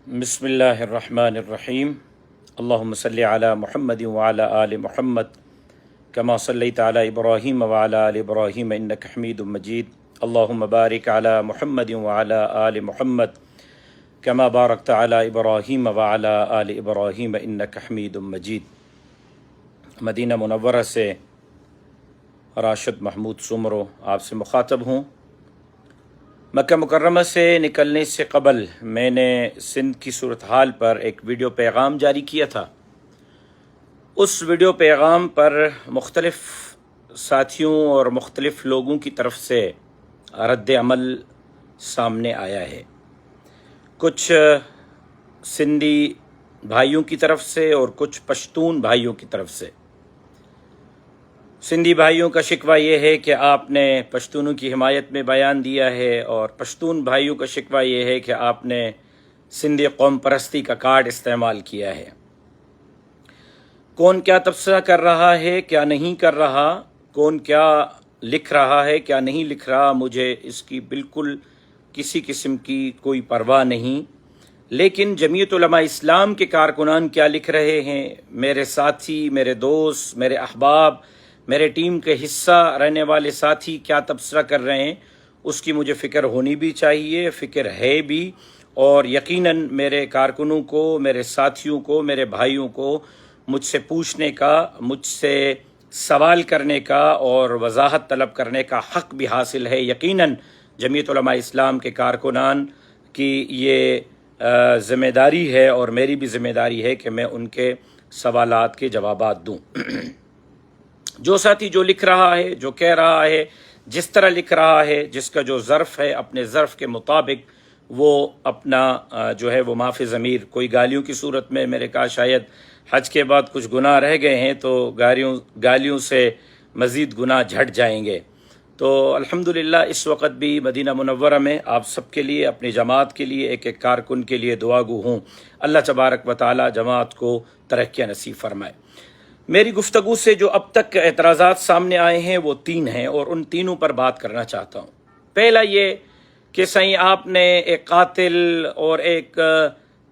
بسم اللہ الرحمن الرحیم اللہم صلی علی محمد وعلی آل محمد کما صلیت علی ابراہیم وعلی آل ابراہیم انک حمید مجید اللہم بارک علی محمد وعلی آل محمد کما بارکت علی ابراہیم وعلی آل ابراہیم انک حمید مجید۔ مدینہ منورہ سے راشد محمود سمرو آپ سے مخاطب ہوں۔ مکہ مکرمہ سے نکلنے سے قبل میں نے سندھ کی صورتحال پر ایک ویڈیو پیغام جاری کیا تھا۔ اس ویڈیو پیغام پر مختلف ساتھیوں اور مختلف لوگوں کی طرف سے رد عمل سامنے آیا ہے، کچھ سندھی بھائیوں کی طرف سے اور کچھ پشتون بھائیوں کی طرف سے۔ سندھی بھائیوں کا شکوہ یہ ہے کہ آپ نے پشتونوں کی حمایت میں بیان دیا ہے، اور پشتون بھائیوں کا شکوہ یہ ہے کہ آپ نے سندھی قوم پرستی کا کارڈ استعمال کیا ہے۔ کون کیا تبصرہ کر رہا ہے، کیا نہیں کر رہا، کون کیا لکھ رہا ہے، کیا نہیں لکھ رہا، مجھے اس کی بالکل کسی قسم کی کوئی پرواہ نہیں۔ لیکن جمعیت علماء اسلام کے کارکنان کیا لکھ رہے ہیں، میرے ساتھی، میرے دوست، میرے احباب، میرے ٹیم کے حصہ رہنے والے ساتھی کیا تبصرہ کر رہے ہیں، اس کی مجھے فکر ہونی بھی چاہیے، فکر ہے بھی، اور یقیناً میرے کارکنوں کو، میرے ساتھیوں کو، میرے بھائیوں کو مجھ سے پوچھنے کا، مجھ سے سوال کرنے کا اور وضاحت طلب کرنے کا حق بھی حاصل ہے۔ یقیناً جمعیت علماء اسلام کے کارکنان کی یہ ذمہ داری ہے، اور میری بھی ذمہ داری ہے کہ میں ان کے سوالات کے جوابات دوں۔ جو ساتھی جو لکھ رہا ہے، جو کہہ رہا ہے، جس طرح لکھ رہا ہے، جس کا جو ظرف ہے، اپنے ظرف کے مطابق وہ اپنا جو ہے وہ معاف ضمیر، کوئی گالیوں کی صورت میں، میرے کہا شاید حج کے بعد کچھ گناہ رہ گئے ہیں تو گالیوں سے مزید گناہ جھٹ جائیں گے۔ تو الحمدللہ اس وقت بھی مدینہ منورہ میں آپ سب کے لیے، اپنی جماعت کے لیے، ایک ایک کارکن کے لیے دعا گو ہوں۔ اللہ تبارک و تعالی جماعت کو ترقیاں نصیب فرمائے۔ میری گفتگو سے جو اب تک اعتراضات سامنے آئے ہیں وہ 3 ہیں، اور ان تینوں پر بات کرنا چاہتا ہوں۔ پہلا یہ کہ سائیں آپ نے ایک قاتل اور ایک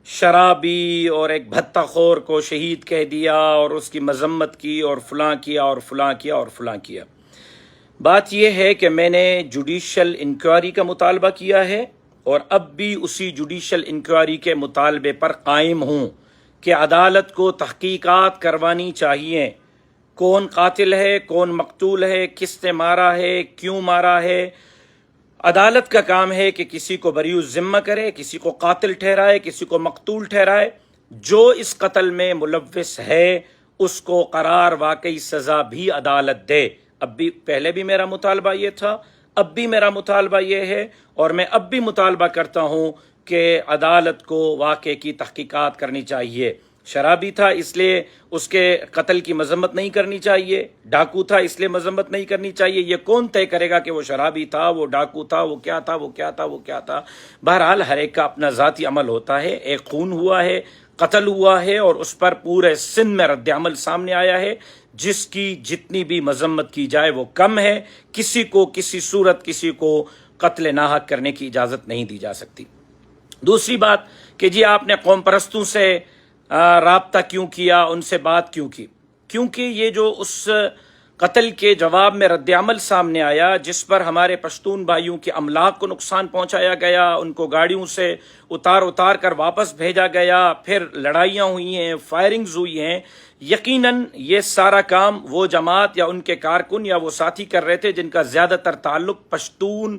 شرابی اور ایک بھتہ خور کو شہید کہہ دیا، اور اس کی مذمت کی، اور فلاں کیا اور فلاں کیا اور فلاں کیا۔ بات یہ ہے کہ میں نے جوڈیشل انکوائری کا مطالبہ کیا ہے، اور اب بھی اسی جوڈیشل انکوائری کے مطالبے پر قائم ہوں کہ عدالت کو تحقیقات کروانی چاہیے۔ کون قاتل ہے، کون مقتول ہے، کس نے مارا ہے، کیوں مارا ہے۔ عدالت کا کام ہے کہ کسی کو بری الذمہ کرے، کسی کو قاتل ٹھہرائے، کسی کو مقتول ٹھہرائے۔ جو اس قتل میں ملوث ہے اس کو قرار واقعی سزا بھی عدالت دے۔ اب بھی، پہلے بھی میرا مطالبہ یہ تھا، اب بھی میرا مطالبہ یہ ہے، اور میں اب بھی مطالبہ کرتا ہوں کہ عدالت کو واقعے کی تحقیقات کرنی چاہیے۔ شرابی تھا اس لیے اس کے قتل کی مذمت نہیں کرنی چاہیے، ڈاکو تھا اس لیے مذمت نہیں کرنی چاہیے۔ یہ کون طے کرے گا کہ وہ شرابی تھا، وہ ڈاکو تھا، وہ کیا تھا، وہ کیا تھا، وہ کیا تھا۔ بہرحال ہر ایک کا اپنا ذاتی عمل ہوتا ہے۔ ایک خون ہوا ہے، قتل ہوا ہے، اور اس پر پورے سندھ میں رد عمل سامنے آیا ہے، جس کی جتنی بھی مذمت کی جائے وہ کم ہے۔ کسی کو کسی صورت کسی کو قتل ناحق کرنے کی اجازت نہیں دی جا سکتی۔ دوسری بات کہ جی آپ نے قوم پرستوں سے رابطہ کیوں کیا، ان سے بات کیوں کی؟ کیونکہ یہ جو اس قتل کے جواب میں رد عمل سامنے آیا، جس پر ہمارے پشتون بھائیوں کے املاک کو نقصان پہنچایا گیا، ان کو گاڑیوں سے اتار کر واپس بھیجا گیا، پھر لڑائیاں ہوئی ہیں، فائرنگز ہوئی ہیں، یقیناً یہ سارا کام وہ جماعت یا ان کے کارکن یا وہ ساتھی کر رہے تھے جن کا زیادہ تر تعلق پشتون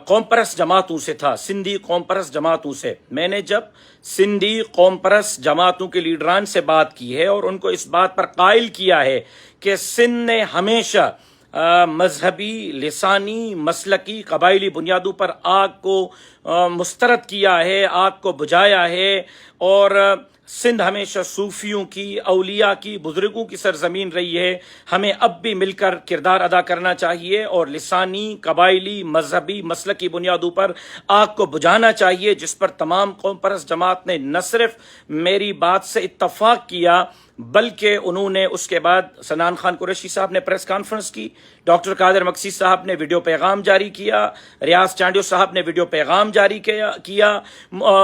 قوم پرست جماعتوں سے تھا، سندھی قوم پرست جماعتوں سے۔ میں نے جب سندھی قوم پرست جماعتوں کے لیڈران سے بات کی ہے اور ان کو اس بات پر قائل کیا ہے کہ سندھ نے ہمیشہ مذہبی، لسانی، مسلکی، قبائلی بنیادوں پر آگ کو مسترد کیا ہے، آگ کو بجھایا ہے، اور سندھ ہمیشہ صوفیوں کی، اولیاء کی، بزرگوں کی سرزمین رہی ہے۔ ہمیں اب بھی مل کر کردار ادا کرنا چاہیے اور لسانی، قبائلی، مذہبی، مسلکی بنیادوں پر آگ کو بجھانا چاہیے، جس پر تمام قوم پرست جماعت نے نہ صرف میری بات سے اتفاق کیا بلکہ انہوں نے اس کے بعد سنان خان قریشی صاحب نے پریس کانفرنس کی، ڈاکٹر قادر مکسی صاحب نے ویڈیو پیغام جاری کیا، ریاض چانڈیو صاحب نے ویڈیو پیغام جاری کیا،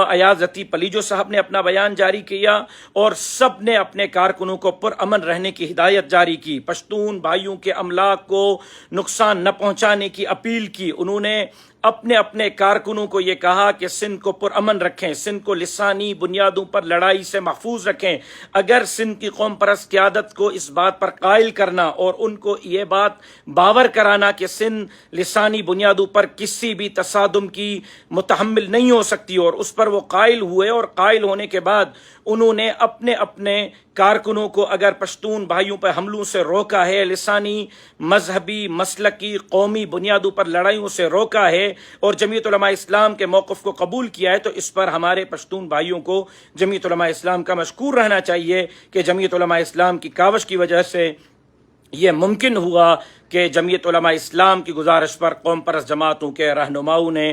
ایاز لطیف پلیجو صاحب نے اپنا بیان جاری کیا اور سب نے اپنے کارکنوں کو پرامن رہنے کی ہدایت جاری کی، پشتون بھائیوں کے املاک کو نقصان نہ پہنچانے کی اپیل کی۔ انہوں نے اپنے کارکنوں کو یہ کہا کہ سندھ کو پرامن رکھیں، سندھ کو لسانی بنیادوں پر لڑائی سے محفوظ رکھیں۔ اگر سندھ کی قوم پرست قیادت کو اس بات پر قائل کرنا اور ان کو یہ بات باور کرانا کہ سندھ لسانی بنیادوں پر کسی بھی تصادم کی متحمل نہیں ہو سکتی، اور اس پر وہ قائل ہوئے، اور قائل ہونے کے بعد انہوں نے اپنے کارکنوں کو اگر پشتون بھائیوں پر حملوں سے روکا ہے، لسانی، مذہبی، مسلکی، قومی بنیادوں پر لڑائیوں سے روکا ہے اور جمعیت علماء اسلام کے موقف کو قبول کیا ہے، تو اس پر ہمارے پشتون بھائیوں کو جمعیت علماء اسلام کا مشکور رہنا چاہیے کہ جمعیت علماء اسلام کی کاوش کی وجہ سے یہ ممکن ہوا کہ جمعیت علماء اسلام کی گزارش پر قوم پرست جماعتوں کے رہنماؤں نے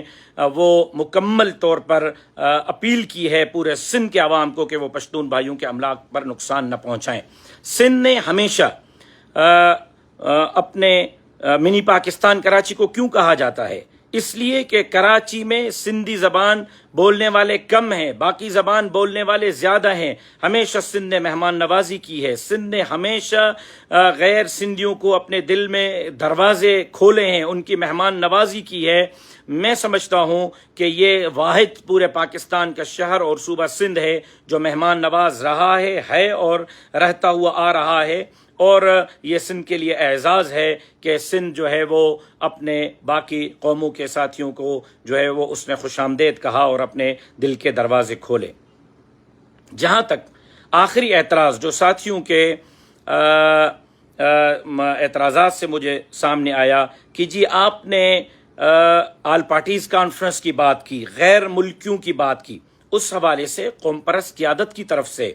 وہ مکمل طور پر اپیل کی ہے پورے سندھ کے عوام کو کہ وہ پشتون بھائیوں کے املاک پر نقصان نہ پہنچائیں۔ سندھ نے ہمیشہ اپنے منی پاکستان کراچی کو کیوں کہا جاتا ہے؟ اس لیے کہ کراچی میں سندھی زبان بولنے والے کم ہیں، باقی زبان بولنے والے زیادہ ہیں۔ ہمیشہ سندھ نے مہمان نوازی کی ہے، سندھ نے ہمیشہ غیر سندھیوں کو اپنے دل میں دروازے کھولے ہیں، ان کی مہمان نوازی کی ہے۔ میں سمجھتا ہوں کہ یہ واحد پورے پاکستان کا شہر اور صوبہ سندھ ہے جو مہمان نواز رہا ہے اور رہتا ہوا آ رہا ہے، اور یہ سندھ کے لیے اعزاز ہے کہ سندھ جو ہے وہ اپنے باقی قوموں کے ساتھیوں کو جو ہے وہ اس نے خوش آمدید کہا اور اپنے دل کے دروازے کھولے۔ جہاں تک آخری اعتراض جو ساتھیوں کے اعتراضات سے مجھے سامنے آیا کہ جی آپ نے آل پارٹیز کانفرنس کی بات کی، غیر ملکیوں کی بات کی، اس حوالے سے قوم پرست قیادت کی طرف سے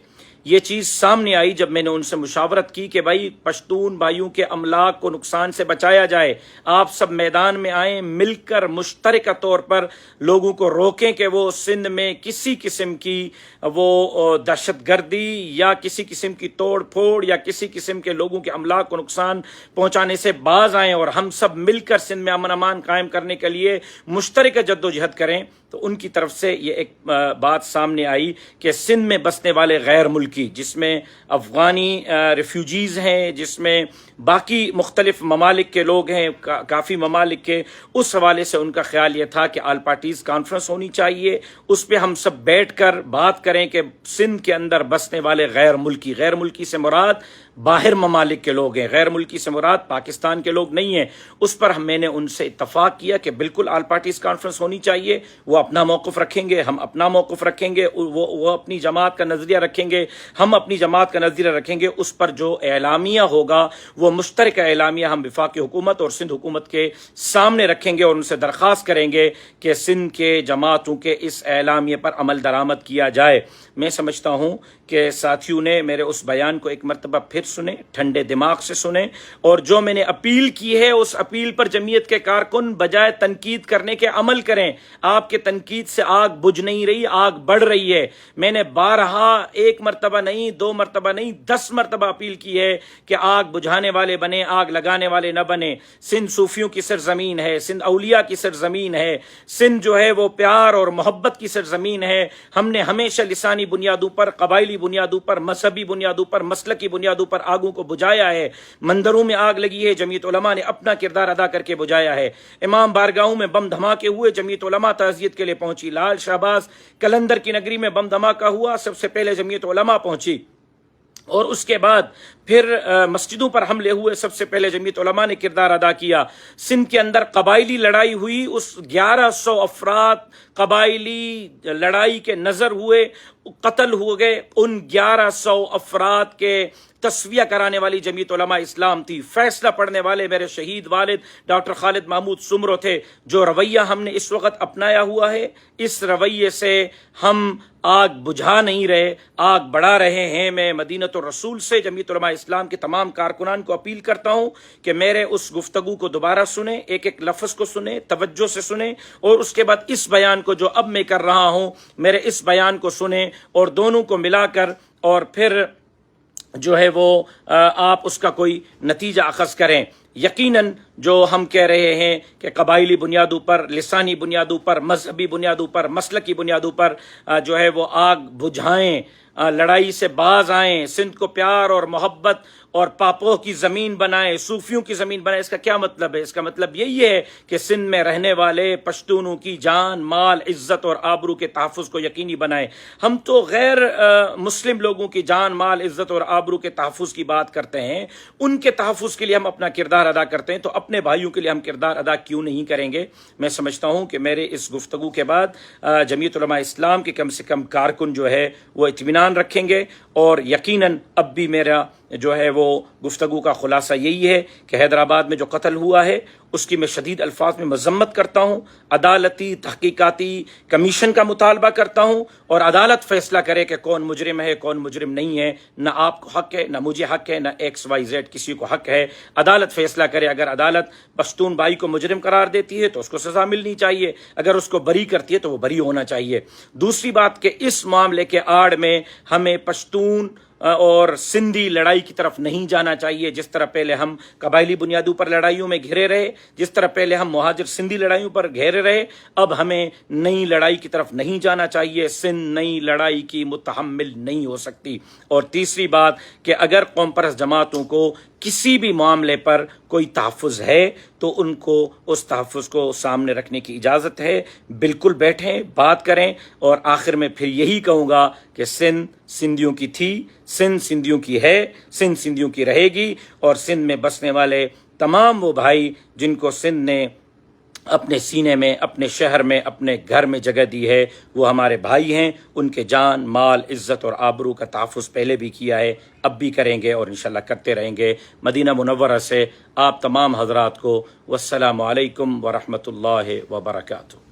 یہ چیز سامنے آئی جب میں نے ان سے مشاورت کی کہ بھائی پشتون بھائیوں کے املاک کو نقصان سے بچایا جائے، آپ سب میدان میں آئیں، مل کر مشترکہ طور پر لوگوں کو روکیں کہ وہ سندھ میں کسی قسم کی وہ دہشت گردی یا کسی قسم کی توڑ پھوڑ یا کسی قسم کے لوگوں کے املاک کو نقصان پہنچانے سے باز آئیں اور ہم سب مل کر سندھ میں امن امان قائم کرنے کے لیے مشترکہ جدوجہد کریں۔ تو ان کی طرف سے یہ ایک بات سامنے آئی کہ سندھ میں بسنے والے غیر ملکی، جس میں افغانی ریفیوجیز ہیں، جس میں باقی مختلف ممالک کے لوگ ہیں، کافی ممالک کے، اس حوالے سے ان کا خیال یہ تھا کہ آل پارٹیز کانفرنس ہونی چاہیے، اس پہ ہم سب بیٹھ کر بات کریں کہ سندھ کے اندر بسنے والے غیر ملکی سے مراد باہر ممالک کے لوگ ہیں، غیر ملکی سے مراد پاکستان کے لوگ نہیں ہیں۔ اس پر میں نے ان سے اتفاق کیا کہ بالکل آل پارٹیز کانفرنس ہونی چاہیے، وہ اپنا موقف رکھیں گے، ہم اپنا موقف رکھیں گے، وہ اپنی جماعت کا نظریہ رکھیں گے، ہم اپنی جماعت کا نظریہ رکھیں گے۔ اس پر جو اعلامیہ ہوگا وہ مشترکہ اعلامیہ ہم وفاقی حکومت اور سندھ حکومت کے سامنے رکھیں گے اور ان سے درخواست کریں گے کہ سندھ کے جماعتوں کے اس اعلامیہ پر عمل درآمد کیا جائے۔ میں سمجھتا ہوں کہ ساتھیوں نے میرے اس بیان کو ایک مرتبہ پھر سنیں، ٹھنڈے دماغ سے سنیں، اور جو میں نے اپیل کی ہے اس اپیل پر جمعیت کے کارکن بجائے تنقید کرنے کے عمل کریں۔ آپ کے تنقید سے آگ بجھ نہیں رہی، آگ بڑھ رہی ہے۔ میں نے بارہا، ایک مرتبہ نہیں، 2 مرتبہ نہیں، 10 مرتبہ اپیل کی ہے کہ آگ بجھانے والے بنے، آگ لگانے والے نہ بنے۔ سندھ صوفیوں کی سرزمین ہے، سندھ اولیاء کی سرزمین ہے، سندھ جو ہے وہ پیار اور محبت کی سرزمین ہے۔ ہم نے ہمیشہ لسانی بنیادوں پر، قبائلی بنیادوں پر، مذہبی بنیادوں پر، مسلکی بنیادوں پر آگوں کو بجھایا ہے۔ مندروں میں آگ لگی ہے، جمعیت علماء نے اپنا کردار ادا کر کے بجھایا ہے۔ امام بارگاہوں میں بم دھماکے ہوئے، جمعیت علماء تعزیت کے لیے پہنچی۔ لال شہباز کلندر کی نگری میں بم دھماکہ ہوا، سب سے پہلے جمعیت علماء پہنچی، اور اس کے بعد پھر مسجدوں پر حملے ہوئے، سب سے پہلے جمعیت علماء نے کردار ادا کیا۔ سندھ کے اندر قبائلی لڑائی ہوئی، اس 1100 افراد قبائلی لڑائی کے نظر ہوئے، قتل ہو گئے۔ ان 1100 افراد کے تصفیہ کرانے والی جمعیت علماء اسلام تھی۔ فیصلہ پڑھنے والے میرے شہید والد ڈاکٹر خالد محمود سمرو تھے۔ جو رویہ ہم نے اس وقت اپنایا ہوا ہے، اس رویے سے ہم آگ بجھا نہیں رہے، آگ بڑھا رہے ہیں۔ میں مدینۃ الرسول سے جمعیت علماء اسلام کے تمام کارکنان کو اپیل کرتا ہوں کہ میرے اس گفتگو کو دوبارہ سنیں، ایک ایک لفظ کو سنیں، توجہ سے سنیں، اور اس کے بعد اس بیان کو جو اب میں کر رہا ہوں، میرے اس بیان کو سنیں، اور دونوں کو ملا کر اور پھر جو ہے وہ آپ اس کا کوئی نتیجہ اخذ کریں۔ یقیناً جو ہم کہہ رہے ہیں کہ قبائلی بنیادوں پر، لسانی بنیادوں پر، مذہبی بنیادوں پر، مسلکی بنیادوں پر جو ہے وہ آگ بجھائیں، لڑائی سے باز آئیں، سندھ کو پیار اور محبت اور پاپوں کی زمین بنائیں، صوفیوں کی زمین بنائیں۔ اس کا کیا مطلب ہے؟ اس کا مطلب یہی ہے کہ سندھ میں رہنے والے پشتونوں کی جان، مال، عزت اور آبرو کے تحفظ کو یقینی بنائیں۔ ہم تو غیر مسلم لوگوں کی جان، مال، عزت اور آبرو کے تحفظ کی بات کرتے ہیں، ان کے تحفظ کے لیے ہم اپنا کردار ادا کرتے ہیں، تو اپنے بھائیوں کے لیے ہم کردار ادا کیوں نہیں کریں گے؟ میں سمجھتا ہوں کہ میرے اس گفتگو کے بعد جمعیت علماء اسلام کے کم سے کم کارکن جو ہے وہ اطمینان رکھیں گے، اور یقیناً اب بھی میرا جو ہے وہ گفتگو کا خلاصہ یہی ہے کہ حیدرآباد میں جو قتل ہوا ہے اس کی میں شدید الفاظ میں مذمت کرتا ہوں۔ عدالتی تحقیقاتی کمیشن کا مطالبہ کرتا ہوں، اور عدالت فیصلہ کرے کہ کون مجرم ہے، کون مجرم نہیں ہے۔ نہ آپ کو حق ہے، نہ مجھے حق ہے، نہ XYZ کسی کو حق ہے۔ عدالت فیصلہ کرے۔ اگر عدالت پشتون بھائی کو مجرم قرار دیتی ہے تو اس کو سزا ملنی چاہیے، اگر اس کو بری کرتی ہے تو وہ بری ہونا چاہیے۔ دوسری بات کہ اس معاملے کے آڑ میں ہمیں پشتون اور سندھی لڑائی کی طرف نہیں جانا چاہیے۔ جس طرح پہلے ہم قبائلی بنیادوں پر لڑائیوں میں گھرے رہے، جس طرح پہلے ہم مہاجر سندھی لڑائیوں پر گھیرے رہے، اب ہمیں نئی لڑائی کی طرف نہیں جانا چاہیے۔ سندھ نئی لڑائی کی متحمل نہیں ہو سکتی۔ اور تیسری بات کہ اگر قوم پرست جماعتوں کو کسی بھی معاملے پر کوئی تحفظ ہے تو ان کو اس تحفظ کو سامنے رکھنے کی اجازت ہے۔ بالکل بیٹھیں، بات کریں، اور آخر میں پھر یہی کہوں گا کہ سندھ سندھیوں کی تھی، سندھ سندھیوں کی ہے، سندھ سندھیوں کی رہے گی، اور سندھ میں بسنے والے تمام وہ بھائی جن کو سندھ نے اپنے سینے میں، اپنے شہر میں، اپنے گھر میں جگہ دی ہے، وہ ہمارے بھائی ہیں۔ ان کے جان، مال، عزت اور آبرو کا تحفظ پہلے بھی کیا ہے، اب بھی کریں گے، اور انشاءاللہ کرتے رہیں گے۔ مدینہ منورہ سے آپ تمام حضرات کو والسلام علیکم ورحمۃ اللہ وبرکاتہ۔